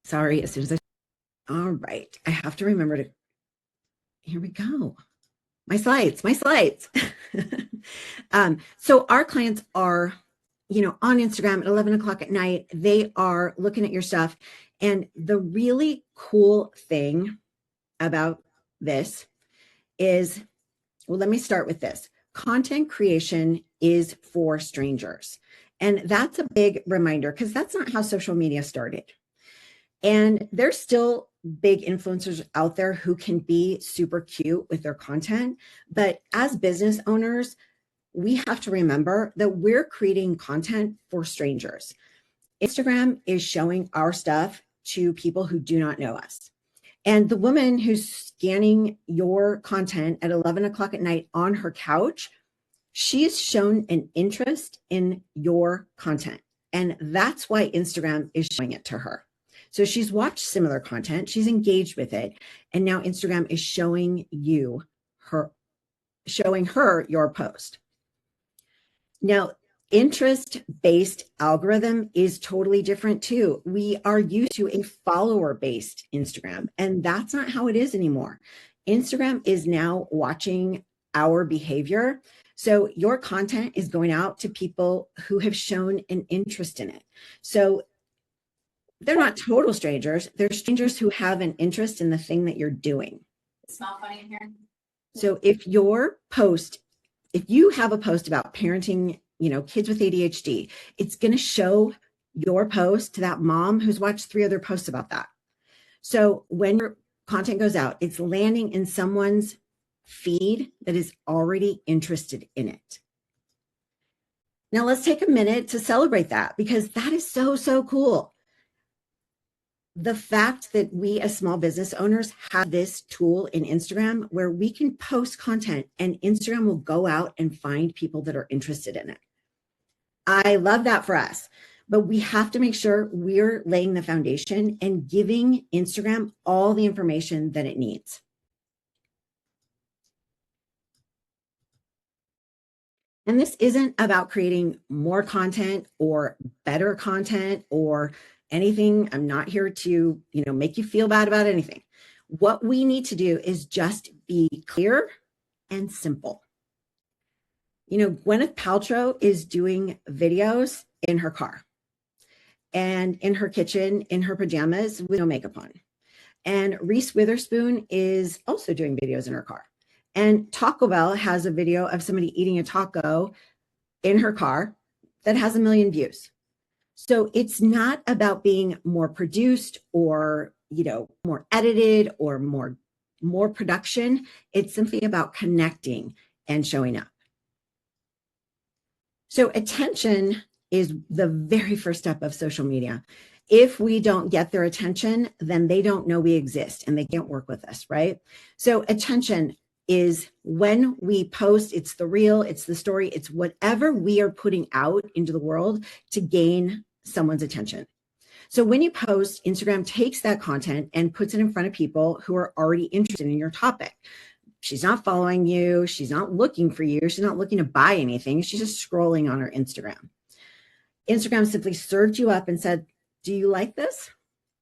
Sorry, as soon as all right. I have to remember to, here we go. My slides. So our clients are, on Instagram at 11 o'clock at night, they are looking at your stuff. And the really cool thing about this is, well, let me start with this. Content creation is for strangers. And that's a big reminder because that's not how social media started. And there's still big influencers out there who can be super cute with their content. But as business owners, we have to remember that we're creating content for strangers. Instagram is showing our stuff to people who do not know us. And the woman who's scanning your content at 11 o'clock at night on her couch, she's shown an interest in your content. And that's why Instagram is showing it to her. So she's watched similar content, she's engaged with it, and now Instagram is showing her your post. Now, interest-based algorithm is totally different too. We are used to a follower-based Instagram, and that's not how it is anymore. Instagram is now watching our behavior. So your content is going out to people who have shown an interest in it. So they're not total strangers. They're strangers who have an interest in the thing that you're doing. Smell funny in here. So if you have a post about parenting, kids with ADHD, it's going to show your post to that mom who's watched 3 other posts about that. So when your content goes out, it's landing in someone's feed that is already interested in it. Now let's take a minute to celebrate that because that is so, so cool. The fact that we as small business owners have this tool in Instagram where we can post content and Instagram will go out and find people that are interested in it. I love that for us, but we have to make sure we're laying the foundation and giving Instagram all the information that it needs. And this isn't about creating more content or better content or anything. I'm not here to, make you feel bad about anything. What we need to do is just be clear and simple. Gwyneth Paltrow is doing videos in her car and in her kitchen, in her pajamas with no makeup on. And Reese Witherspoon is also doing videos in her car. And Taco Bell has a video of somebody eating a taco in her car that has 1 million views. So it's not about being more produced or, more edited or more production. It's simply about connecting and showing up. So attention is the very first step of social media. If we don't get their attention, then they don't know we exist and they can't work with us, right? So attention is when we post, it's the reel, it's the story, it's whatever we are putting out into the world to gain someone's attention. So when you post, Instagram takes that content and puts it in front of people who are already interested in your topic. She's not following you. She's not looking for you. She's not looking to buy anything. She's just scrolling on her Instagram. Instagram simply served you up and said, do you like this?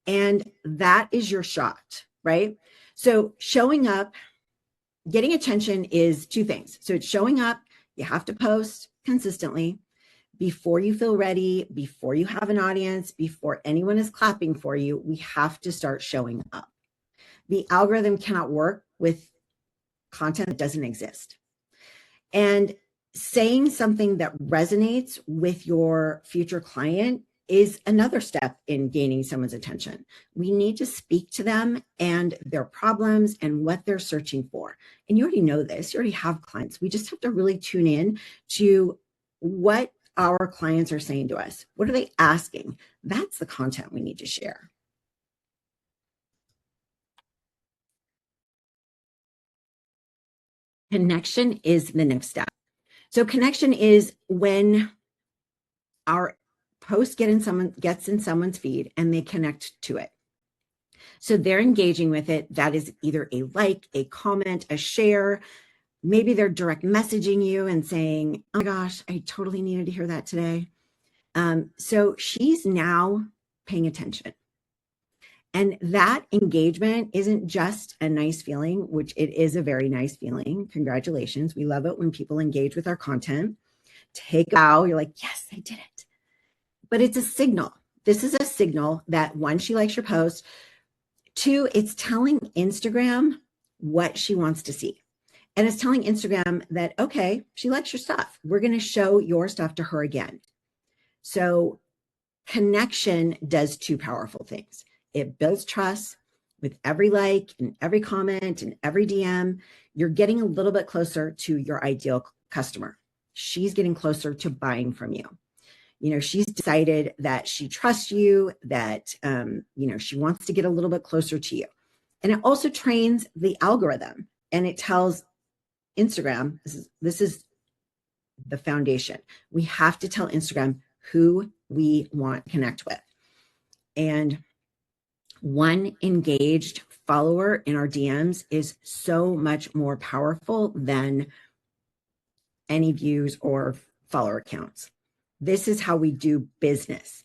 And that is your shot, right? So showing up, getting attention is 2 things. So it's showing up. You have to post consistently before you feel ready, before you have an audience, before anyone is clapping for you. We have to start showing up. The algorithm cannot work with content that doesn't exist. And saying something that resonates with your future client is another step in gaining someone's attention. We need to speak to them and their problems and what they're searching for. And you already know this, you already have clients. We just have to really tune in to what our clients are saying to us. What are they asking? That's the content we need to share. Connection is the next step. So connection is when our post gets in someone's feed and they connect to it. So they're engaging with it. That is either a like, a comment, a share. Maybe they're direct messaging you and saying, oh my gosh, I totally needed to hear that today. So she's now paying attention. And that engagement isn't just a nice feeling, which it is a very nice feeling. Congratulations. We love it when people engage with our content. Take a bow. You're like, yes, I did it. But it's a signal. This is a signal that one, she likes your post. Two, it's telling Instagram what she wants to see. And it's telling Instagram that, okay, she likes your stuff. We're going to show your stuff to her again. So connection does two powerful things. It builds trust. With every like and every comment and every DM, you're getting a little bit closer to your ideal customer. She's getting closer to buying from you. You know, she's decided that she trusts you, that, she wants to get a little bit closer to you. And it also trains the algorithm, and it tells Instagram, this is the foundation. We have to tell Instagram who we want to connect with. And one engaged follower in our DMs is so much more powerful than any views or follower counts. This is how we do business.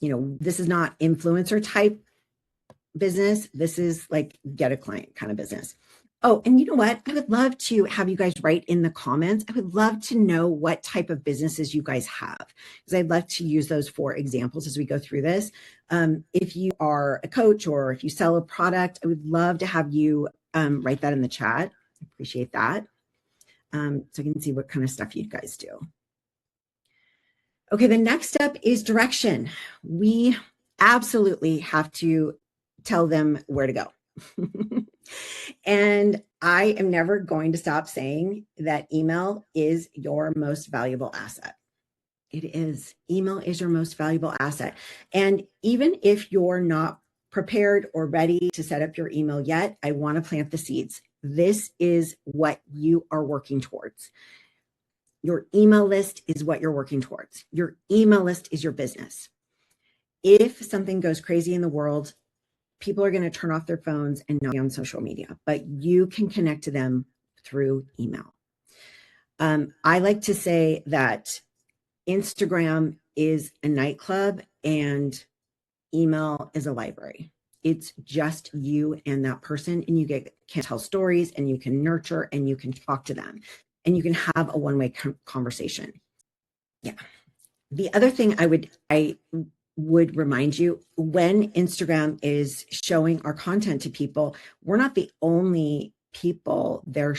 This is not influencer type business. This is like get a client kind of business. Oh, and you know what? I would love to have you guys write in the comments. I would love to know what type of businesses you guys have, because I'd love to use those for examples as we go through this. If you are a coach or if you sell a product, I would love to have you write that in the chat. I appreciate that. So I can see what kind of stuff you guys do. Okay, the next step is direction. We absolutely have to tell them where to go. And I am never going to stop saying that email is your most valuable asset. It is. Email is your most valuable asset. And even if you're not prepared or ready to set up your email yet, I want to plant the seeds. This is what you are working towards. Your email list is what you're working towards. Your email list is your business. If something goes crazy in the world, people are going to turn off their phones and not be on social media, but you can connect to them through email. I like to say that Instagram is a nightclub and email is a library. It's just you and that person, and you can tell stories, and you can nurture, and you can talk to them, and you can have a one-way conversation. Yeah. The other thing I would remind you, when Instagram is showing our content to people, we're not the only people they're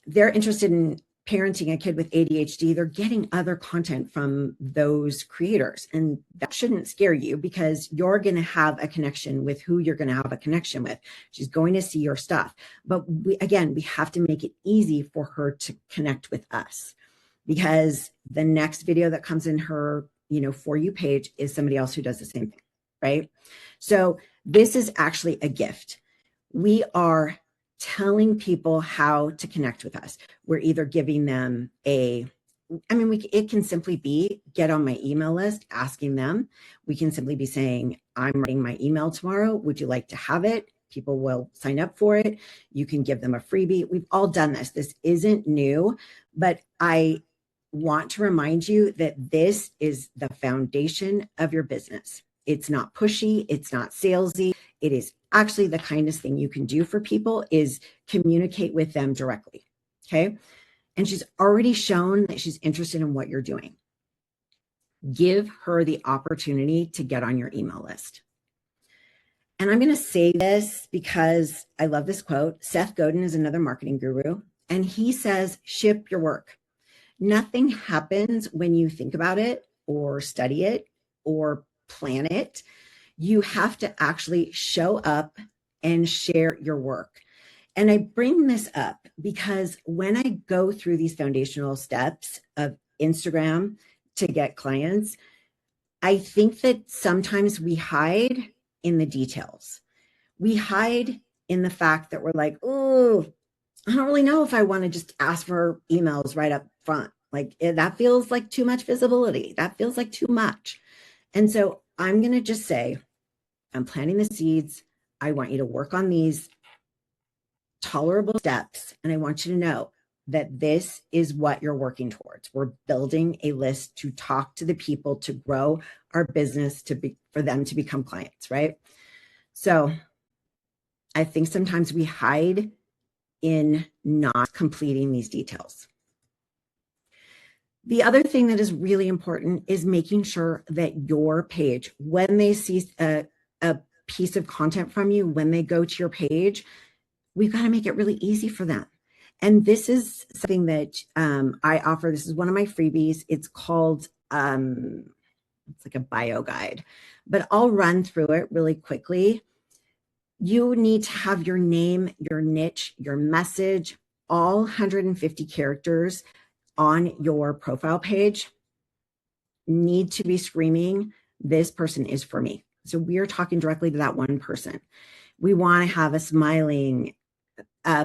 they're interested in parenting a kid with ADHD. They're getting other content from those creators. And that shouldn't scare you, because you're going to have a connection with who you're going to have a connection with. She's going to see your stuff. But we have to make it easy for her to connect with us, because the next video that comes in her For You page is somebody else who does the same thing, right? So this is actually a gift. We are telling people how to connect with us. We're either giving them it can simply be get on my email list, asking them. We can simply be saying, I'm writing my email tomorrow. Would you like to have it? People will sign up for it. You can give them a freebie. We've all done this. This isn't new, but I want to remind you that this is the foundation of your business. It's not pushy. It's not salesy. It is actually the kindest thing you can do for people is communicate with them directly. Okay. And she's already shown that she's interested in what you're doing. Give her the opportunity to get on your email list. And I'm going to say this because I love this quote. Seth Godin is another marketing guru, and he says, ship your work. Nothing happens when you think about it or study it or plan it. You have to actually show up and share your work. And I bring this up because when I go through these foundational steps of Instagram to get clients, I think that sometimes we hide in the details. We hide in the fact that we're like, oh, I don't really know if I want to just ask for emails right up front. Like that feels like too much visibility. That feels like too much. And so I'm going to just say, I'm planting the seeds. I want you to work on these tolerable steps. And I want you to know that this is what you're working towards. We're building a list to talk to the people to grow our business for them to become clients, right? So I think sometimes we hide in not completing these details. The other thing that is really important is making sure that your page, when they see a piece of content from you, when they go to your page, we've got to make it really easy for them. And this is something that I offer. This is one of my freebies. It's called, it's like a bio guide, but I'll run through it really quickly. You need to have your name, your niche, your message, all 150 characters on your profile page need to be screaming, this person is for me. So we are talking directly to that one person. We want to have a smiling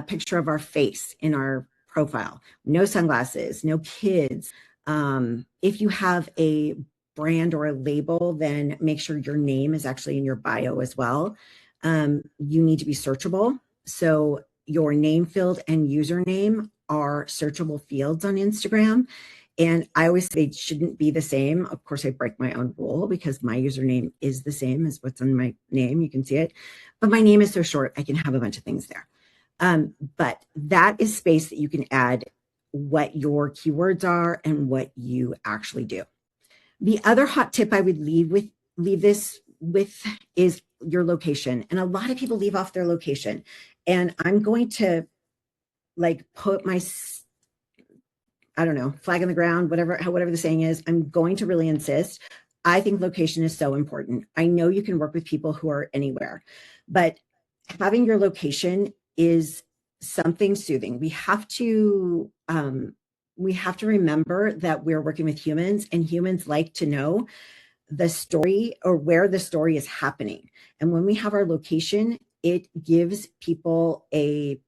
picture of our face in our profile, no sunglasses, no kids. If you have a brand or a label, then make sure your name is actually in your bio as well. You need to be searchable. So your name field and username are searchable fields on Instagram. And I always say they shouldn't be the same. Of course, I break my own rule because my username is the same as what's on my name. You can see it. But my name is so short, I can have a bunch of things there. But that is space that you can add what your keywords are and what you actually do. The other hot tip I would leave this with is your location. And a lot of people leave off their location. And I'm going to put my, I don't know, flag in the ground, whatever the saying is. I'm going to really insist. I think location is so important. I know you can work with people who are anywhere, but having your location is something soothing. We have to remember that we're working with humans, and humans like to know the story or where the story is happening. And when we have our location, it gives people a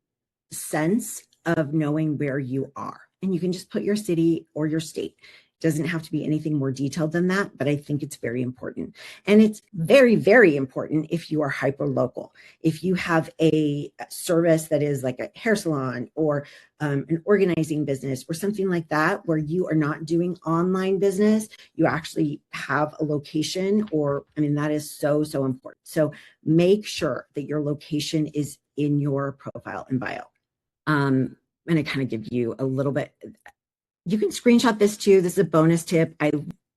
sense of knowing where you are. And you can just put your city or your state. It doesn't have to be anything more detailed than that, but I think it's very important. And it's very, very important if you are hyper local. If you have a service that is like a hair salon or an organizing business or something like that, where you are not doing online business, you actually have a location, that is so, so important. So make sure that your location is in your profile and bio. And I kind of give you a little bit. You can screenshot this too. This is a bonus tip.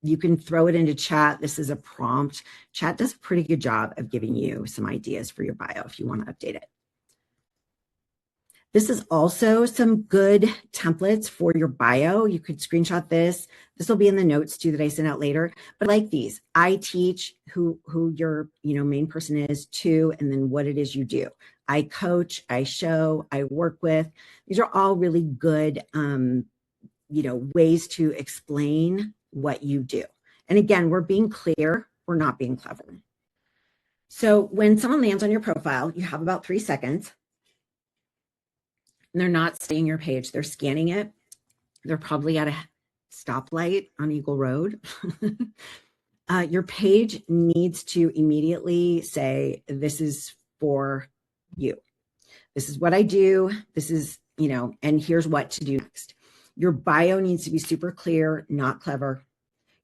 You can throw it into chat. This is a prompt. Chat does a pretty good job of giving you some ideas for your bio if you want to update it. This is also some good templates for your bio. You could screenshot this. This will be in the notes too that I send out later. But like these, I teach who your main person is to, and then what it is you do. I coach, I show, I work with. These are all really good ways to explain what you do. And again, we're being clear, we're not being clever. So when someone lands on your profile, you have about 3 seconds. And they're not staying your page, they're scanning it. They're probably at a stoplight on Eagle Road. Your page needs to immediately say, this is for you. This is what I do. This is, and here's what to do next. Your bio needs to be super clear, not clever.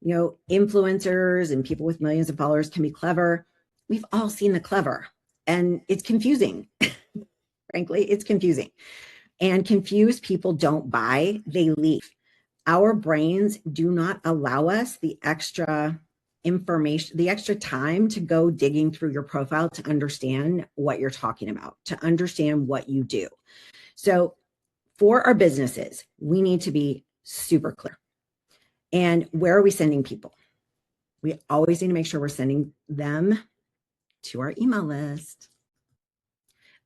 Influencers and people with millions of followers can be clever. We've all seen the clever, and it's confusing. Frankly, it's confusing. And confused people don't buy, they leave. Our brains do not allow us the extra information, the extra time to go digging through your profile to understand what you're talking about, to understand what you do. So for our businesses, we need to be super clear. And where are we sending people? We always need to make sure we're sending them to our email list.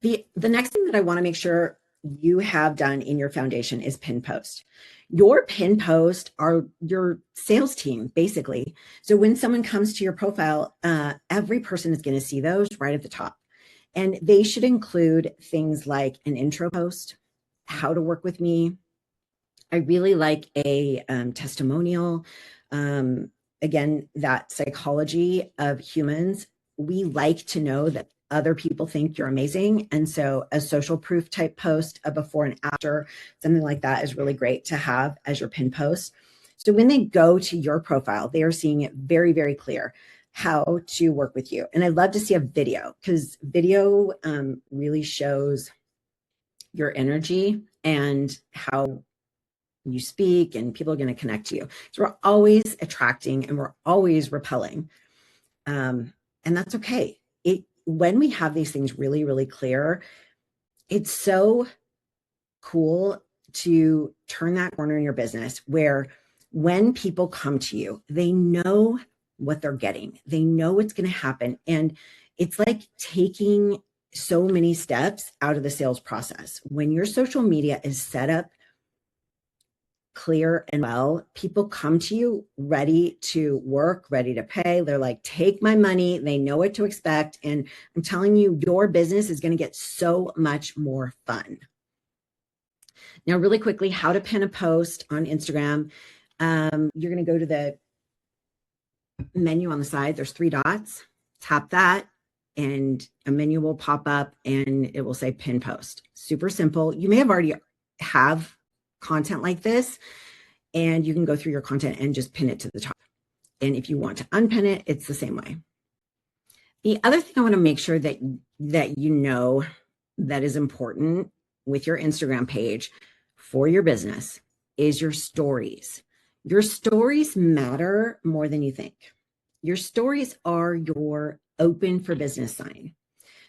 The next thing that I want to make sure you have done in your foundation is pin post. Your pin post are your sales team, basically. So when someone comes to your profile, every person is going to see those right at the top. And they should include things like an intro post, how to work with me. I really like a testimonial. Again, that psychology of humans, we like to know that other people think you're amazing. And so a social proof type post, a before and after, something like that is really great to have as your pin post. So when they go to your profile, they are seeing it very, very clear how to work with you. And I'd love to see a video, because video really shows your energy and how you speak, and people are going to connect to you. So we're always attracting and we're always repelling. And that's okay. When we have these things really, really clear, it's so cool to turn that corner in your business where when people come to you, they know what they're getting. They know what's going to happen. And it's like taking so many steps out of the sales process. When your social media is set up clear and well, people come to you ready to work, ready to pay. They're like, take my money. They know what to expect. And I'm telling you, your business is going to get so much more fun. Now, really quickly, how to pin a post on Instagram. You're going to go to the menu on the side. There's 3 dots. Tap that and a menu will pop up and it will say pin post. Super simple. You may have already have content like this, and you can go through your content and just pin it to the top. And if you want to unpin it, it's the same way. The other thing I want to make sure that you know that is important with your Instagram page for your business is your stories. Your stories matter more than you think. Your stories are your open for business sign.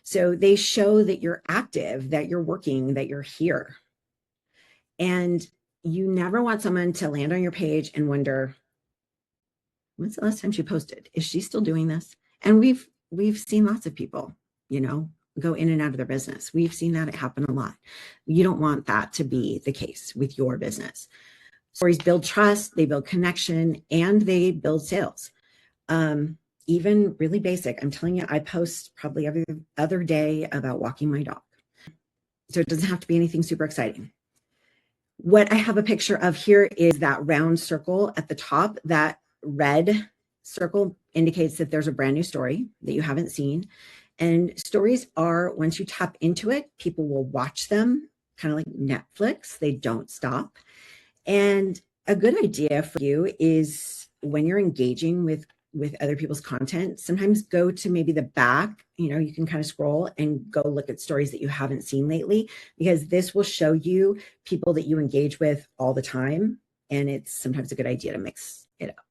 So they show that you're active, that you're working, that you're here. And you never want someone to land on your page and wonder, when's the last time she posted? Is she still doing this? And we've seen lots of people, go in and out of their business. We've seen that happen a lot. You don't want that to be the case with your business. Stories build trust, they build connection, and they build sales. Even really basic. I'm telling you, I post probably every other day about walking my dog. So it doesn't have to be anything super exciting. What I have a picture of here is that round circle at the top. That red circle indicates that there's a brand new story that you haven't seen. And stories are, once you tap into it, people will watch them, kind of like Netflix. They don't stop. And a good idea for you is when you're engaging with other people's content, sometimes go to maybe the back, you can kind of scroll and go look at stories that you haven't seen lately, because this will show you people that you engage with all the time. And it's sometimes a good idea to mix it up.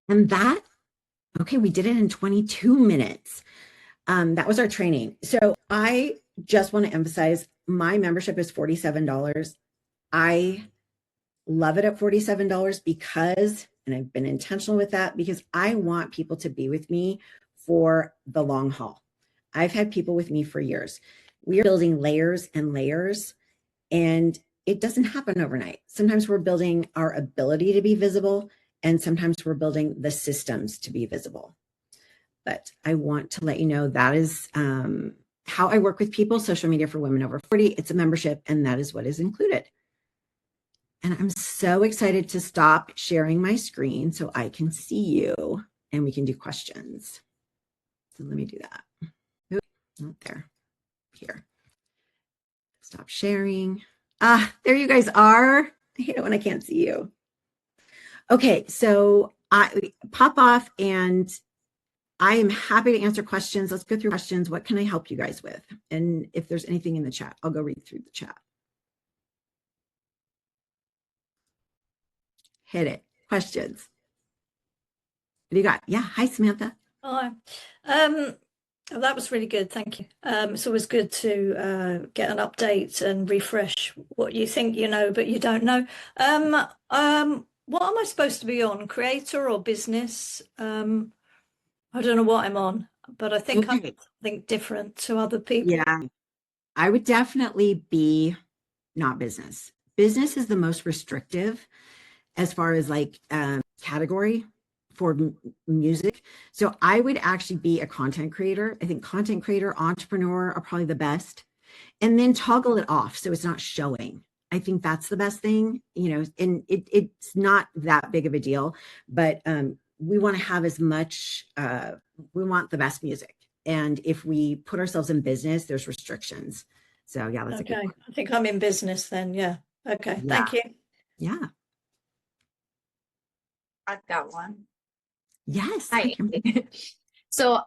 And okay, we did it in 22 minutes. That was our training. So I just want to emphasize, my membership is $47. I love it at $47 because, and I've been intentional with that, because I want people to be with me for the long haul. I've had people with me for years. We are building layers and layers, and it doesn't happen overnight. Sometimes we're building our ability to be visible, and sometimes we're building the systems to be visible. But I want to let you know that is how I work with people. Social Media for Women Over 40. It's a membership, and that is what is included. And I'm so excited to stop sharing my screen so I can see you and we can do questions. So let me do that. Oops, not there. Here. Stop sharing. There you guys are. I hate it when I can't see you. Okay, so I pop off and I am happy to answer questions. Let's go through questions. What can I help you guys with? And if there's anything in the chat, I'll go read through the chat. Hit it. Questions. What do you got? Yeah. Hi, Samantha. Hi. That was really good. Thank you. It's always good to get an update and refresh what you think you know, but you don't know. What am I supposed to be on? Creator or business? I don't know what I'm on, but I think I'm something different to other people. Yeah. I would definitely be not business. Business is the most restrictive as far as like category for music. So I would actually be a content creator. I think content creator, entrepreneur are probably the best. And then toggle it off so it's not showing. I think that's the best thing, and it's not that big of a deal, but we want to have as much, we want the best music. And if we put ourselves in business, there's restrictions. So yeah, that's a good Okay. one. I think I'm in business then. Yeah. Okay. Yeah. Thank you. Yeah. I've got one. Yes. Hi. So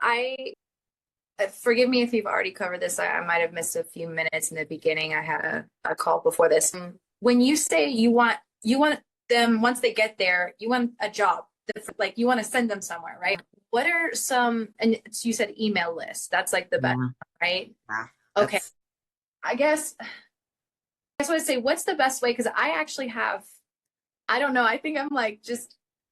forgive me if you've already covered this. I might have missed a few minutes in the beginning. I had a call before this. When you say you want them, once they get there, you want a job, like you want to send them somewhere, right? What are some, and you said email list. That's like the best, right? Yeah. Okay. I guess what I say, what's the best way? Because I actually have, I don't know. I think I'm like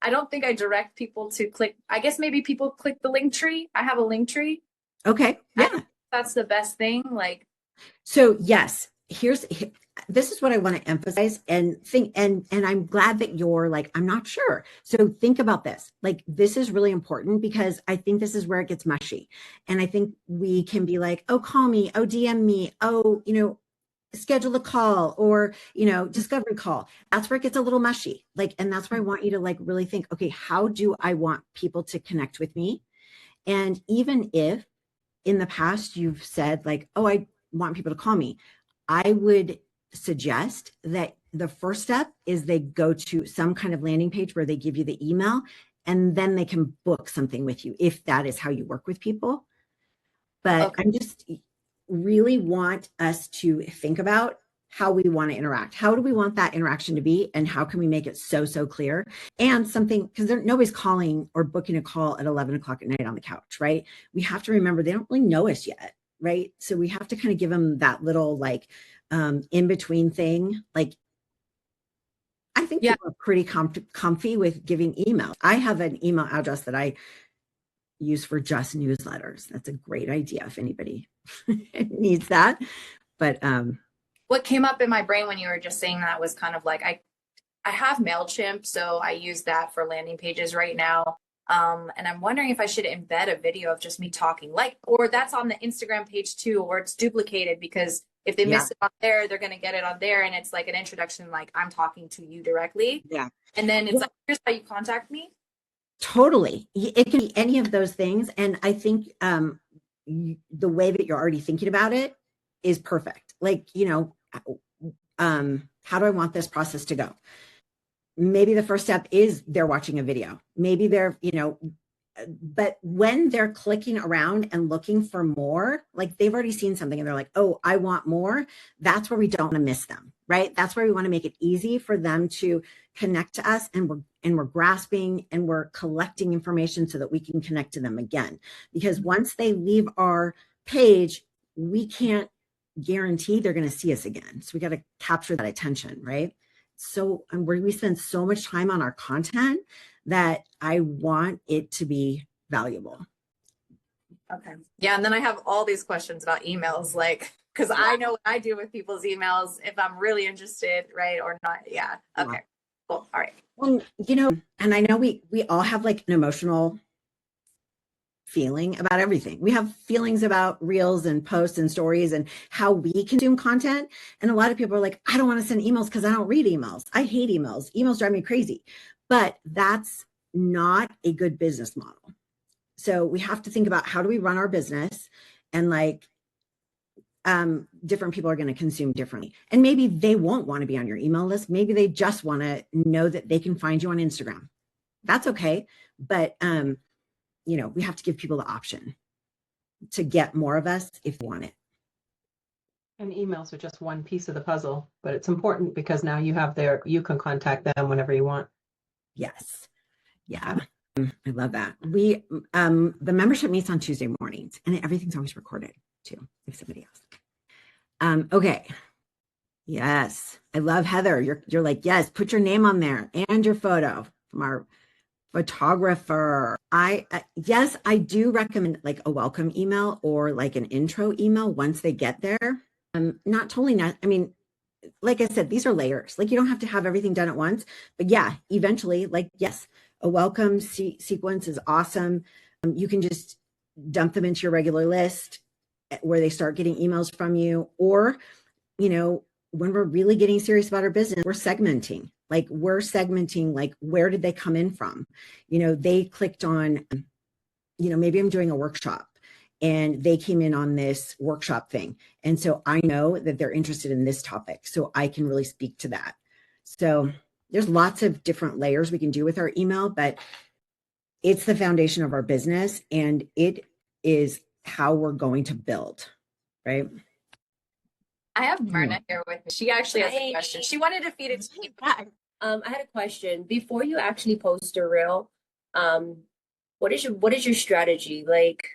I don't think I direct people to click. I guess maybe people click the link tree. I have a link tree. Okay. Yeah. That's the best thing. Like, so yes, this is what I want to emphasize and think, and I'm glad that you're like, I'm not sure. So think about this. Like, this is really important because I think this is where it gets mushy. And I think we can be like, oh, call me, oh, DM me, oh, schedule a call or, discovery call. That's where it gets a little mushy. Like, and that's where I want you to like really think, okay, how do I want people to connect with me? And even if in the past you've said like, oh, I want people to call me, I would suggest that the first step is they go to some kind of landing page where they give you the email and then they can book something with you if that is how you work with people. But okay. I'm just really want us to think about how we want to interact. How do we want that interaction to be? And how can we make it so clear? And something, because nobody's calling or booking a call at 11 o'clock at night on the couch, right? We have to remember they don't really know us yet, right? So we have to kind of give them that little like in between thing. Like, I think people are pretty comfy with giving email. I have an email address that I use for just newsletters. That's a great idea if anybody needs that. But what came up in my brain when you were just saying that was kind of like I have MailChimp, so I use that for landing pages right now. And I'm wondering if I should embed a video of just me talking, like, or that's on the Instagram page too, or it's duplicated because if they miss it on there, they're going to get it on there. And it's like an introduction, like I'm talking to you directly. Yeah. And then it's like, here's how you contact me. Totally. It can be any of those things. And I think the way that you're already thinking about it is perfect. Like, how do I want this process to go? Maybe the first step is they're watching a video. Maybe they're, but when they're clicking around and looking for more, like they've already seen something and they're like, oh, I want more. That's where we don't want to miss them, right? That's where we want to make it easy for them to connect to us, and we're grasping and we're collecting information so that we can connect to them again. Because once they leave our page, we can't guarantee they're going to see us again. So we got to capture that attention, right? So, and we spend so much time on our content that I want it to be valuable. Okay. Yeah. And then I have all these questions about emails, like, because I know what I do with people's emails if I'm really interested, right? Or not. Yeah. Okay. Cool. All right. Well, and I know we all have like an emotional feeling about everything. We have feelings about reels and posts and stories and how we consume content. And a lot of people are like, I don't want to send emails because I don't read emails. I hate emails. Emails drive me crazy. But that's not a good business model. So we have to think about how do we run our business, and like different people are going to consume differently. And maybe they won't want to be on your email list. Maybe they just want to know that they can find you on Instagram. That's okay. But we have to give people the option to get more of us if they want it. And emails are just one piece of the puzzle, but it's important because now you can contact them whenever you want. Yes. Yeah. I love that. The membership meets on Tuesday mornings, and everything's always recorded too, if somebody else. Okay. Yes. I love Heather. You're like, yes, put your name on there and your photo from our photographer. Yes, I do recommend like a welcome email or like an intro email once they get there. Not totally not. I mean, like I said, these are layers. Like you don't have to have everything done at once, but yeah, eventually, like, yes, a welcome sequence is awesome. You can just dump them into your regular list where they start getting emails from you. Or, when we're really getting serious about our business, we're segmenting, like where did they come in from? They clicked on, maybe I'm doing a workshop and they came in on this workshop thing. And so I know that they're interested in this topic, so I can really speak to that. So there's lots of different layers we can do with our email, but it's the foundation of our business, and it is how we're going to build, right? I have Myrna here with me. She actually has a question. She wanted to feed it to me. I had a question. Before you actually post a reel, what is your strategy like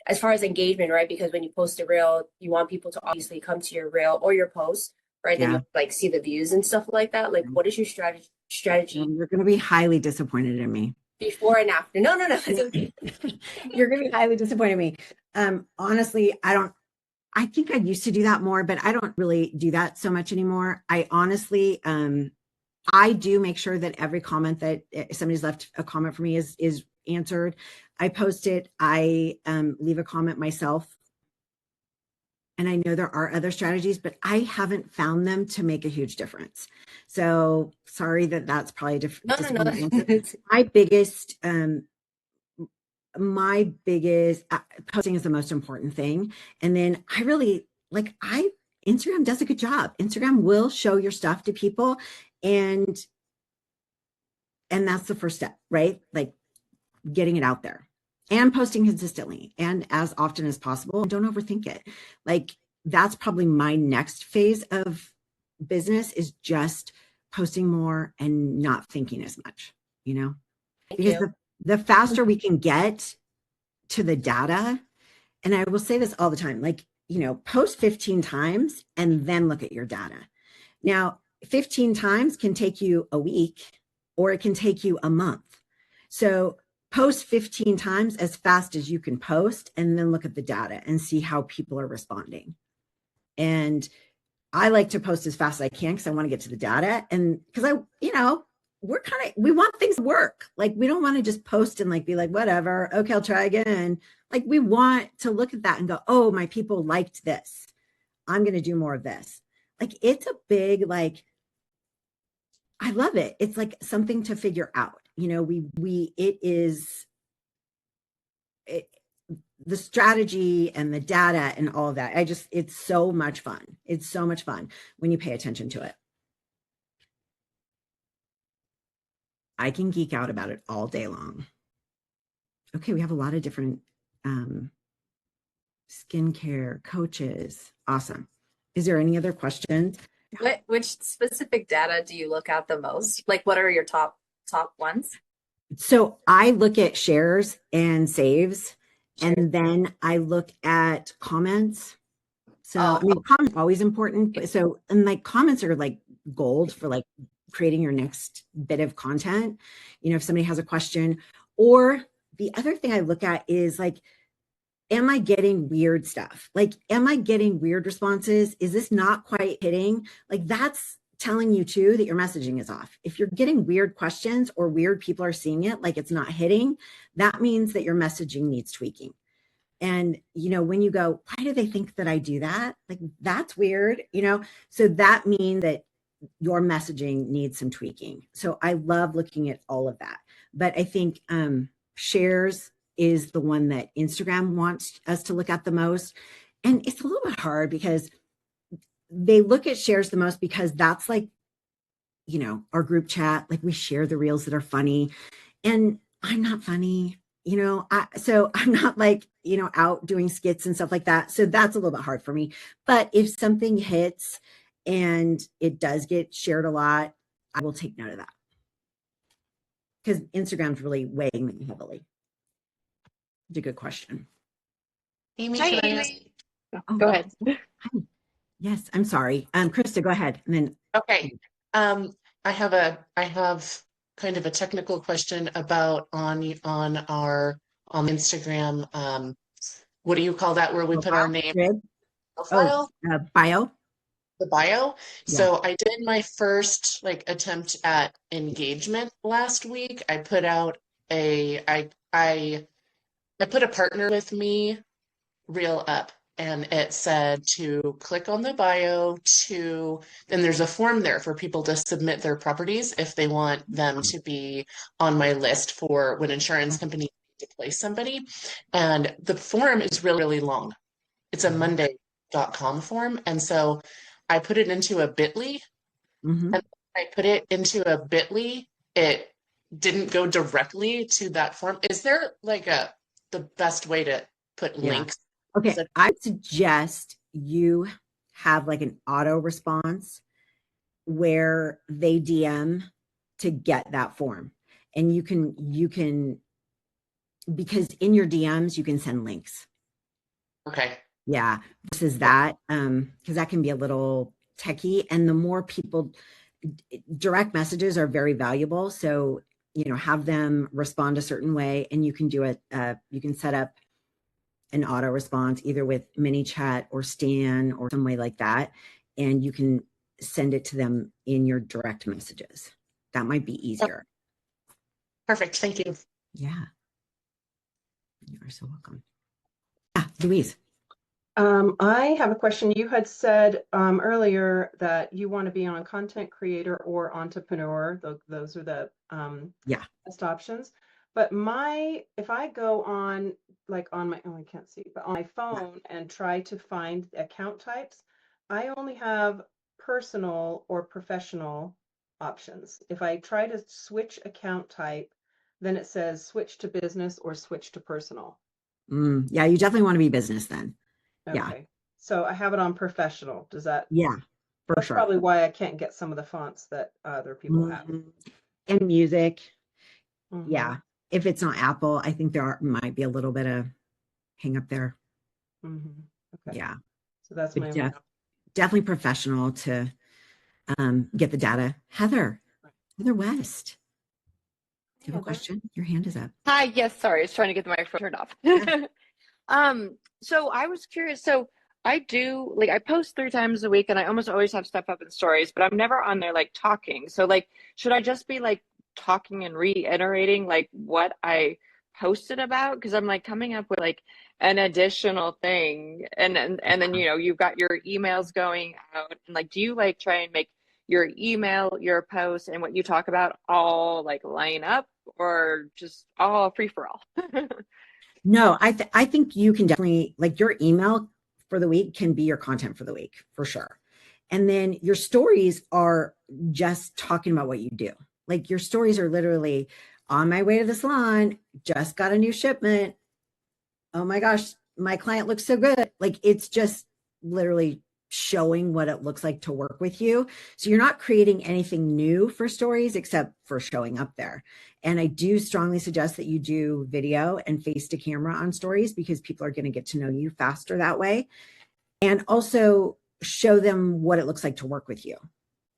as far as engagement, right? Because when you post a reel, you want people to obviously come to your reel or your post, right? Then you like see the views and stuff like that. Like, what is your strategy? You're going to be highly disappointed in me. Before and after. No. It's okay. You're going to be highly disappointed in me. Honestly, I think I used to do that more, but I don't really do that so much anymore. I honestly, I do make sure that every comment that somebody's left a comment for me is answered. I post it. I leave a comment myself. And I know there are other strategies, but I haven't found them to make a huge difference. So sorry that's probably a different. No. My biggest posting is the most important thing. And then I really Instagram does a good job. Instagram will show your stuff to people, and that's the first step, right? Like getting it out there and posting consistently and as often as possible. Don't overthink it. Like that's probably my next phase of business, is just posting more and not thinking as much, because the faster we can get to the data, and I will say this all the time, post 15 times and then look at your data. Now, 15 times can take you a week, or it can take you a month. So post 15 times as fast as you can post, and then look at the data and see how people are responding. And I like to post as fast as I can because I want to get to the data, and because we want things to work. Like, we don't want to just post and be like, whatever, okay, I'll try again. Like, we want to look at that and go, oh, my people liked this, I'm going to do more of this. Like, it's a big, I love it. It's like something to figure out. The strategy and the data and all of that. It's so much fun. It's so much fun when you pay attention to it. I can geek out about it all day long. Okay, we have a lot of different skincare coaches. Awesome. Is there any other questions? Which specific data do you look at the most? Like, what are your top ones? So I look at shares and saves, and then I look at comments. So comments are always important. But comments are like gold for creating your next bit of content. If somebody has a question, or the other thing I look at is am I getting weird stuff? Am I getting weird responses? Is this not quite hitting? That's telling you too that your messaging is off. If you're getting weird questions or weird people are seeing it, it's not hitting, that means that your messaging needs tweaking. And, when you go, why do they think that I do that? That's weird, so that means that your messaging needs some tweaking. So I love looking at all of that. But I think shares is the one that Instagram wants us to look at the most. And it's a little bit hard because they look at shares the most because that's our group chat. We share the reels that are funny, and I'm not funny, so I'm not out doing skits and stuff like that. So that's a little bit hard for me. But if something hits and it does get shared a lot, I will take note of that, because Instagram's really weighing me heavily. It's a good question. Amy, Hi, can I Amy. ask? Go ahead. Hi. Yes, I'm sorry. Krista, go ahead. And then Okay. I have kind of a technical question about on Instagram. What do you call that, where we put our name? Profile? Bio. The bio. Yeah. So I did my first attempt at engagement last week. I put out I put a partner with me reel up, and it said to click on the bio then there's a form there for people to submit their properties if they want them to be on my list for when insurance companies to place somebody. And the form is really, really long. It's a monday.com form. And so I put it into a bit.ly. Mhm. And I put it into a bit.ly. It didn't go directly to that form. Is there like the best way to put Yeah. links? Okay, I suggest you have like an auto response where they DM to get that form. And you can because in your DMs you can send links. Okay. Yeah, versus that because that can be a little techie, and the more people, direct messages are very valuable, so have them respond a certain way, and you can do it, you can set up an auto response either with mini chat or Stan or some way like that, and you can send it to them in your direct messages. That might be easier. Perfect. Thank you. Yeah, you are so welcome. Louise. I have a question. You had said earlier that you want to be on content creator or entrepreneur. Those are the best options. But if I go on on my, I can't see, but on my phone and try to find account types, I only have personal or professional options. If I try to switch account type, then it says switch to business or switch to personal. Yeah, you definitely want to be business then. Okay. Yeah. So I have it on professional. Does that? Yeah, for That's sure. probably why I can't get some of the fonts that other people have. And music. Mm-hmm. Yeah. If it's not Apple, I think might be a little bit of hang up there. Mm-hmm. Okay. Yeah. So that's my definitely professional to get the data. Heather West. Do you have a question? Your hand is up. Hi, yes, sorry, I was trying to get the microphone turned off. So I was curious. So I do I post 3 times a week and I almost always have stuff up in stories, but I'm never on there talking. So should I just be talking and reiterating what I posted about? Because I'm coming up with an additional thing, and then you've got your emails going out, and do you try and make your email, your post, and what you talk about all line up, or just all free for all? No, I think you can definitely, your email for the week can be your content for the week for sure. And then your stories are just talking about what you do. Your stories are literally on my way to the salon, just got a new shipment. Oh my gosh, my client looks so good. It's just literally showing what it looks like to work with you. So you're not creating anything new for stories except for showing up there. And I do strongly suggest that you do video and face to camera on stories because people are going to get to know you faster that way. And also show them what it looks like to work with you.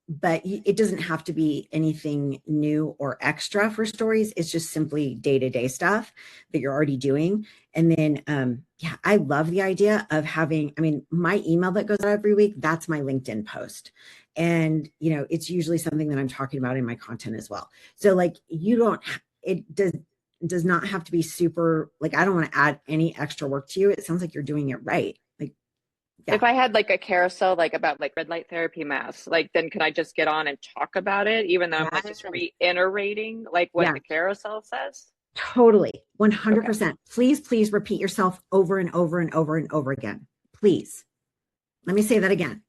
But it doesn't have to be anything new or extra for stories. It's just simply day-to-day stuff that you're already doing. And then, I love the idea of having, my email that goes out every week, that's my LinkedIn post. And, it's usually something that I'm talking about in my content as well. So it does not have to be super, I don't want to add any extra work to you. It sounds like you're doing it right. Yeah. If I had a carousel about red light therapy masks, then can I just get on and talk about it, even though I'm just reiterating what the carousel says? Totally. 100%. Okay. Please repeat yourself over and over and over and over again. Please. Let me say that again.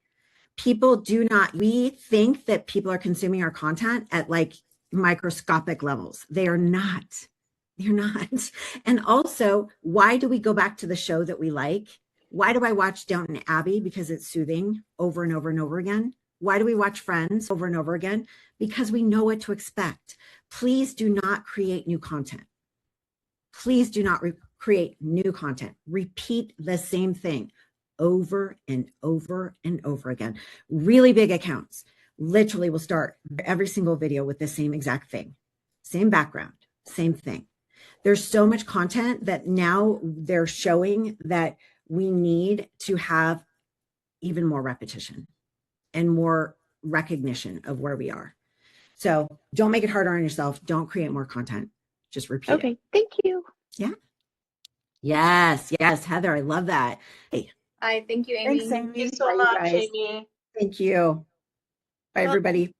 We think that people are consuming our content at microscopic levels. They are not. They're not. And also, why do we go back to the show that we like? Why do I watch Downton Abbey? Because it's soothing over and over and over again. Why do we watch Friends over and over again? Because we know what to expect. Please do not create new content. Please do not create new content. Repeat the same thing over and over and over again. Really big accounts literally will start every single video with the same exact thing. Same background, same thing. There's so much content that now they're showing that we need to have even more repetition and more recognition of where we are. So don't make it harder on yourself. Don't create more content. Just repeat it. Okay, thank you. Yeah. Yes, Heather, I love that. Hey. Hi, thank you, Amy. Thanks, Amy. Thank you so much, Amy. Thank you. Bye, everybody.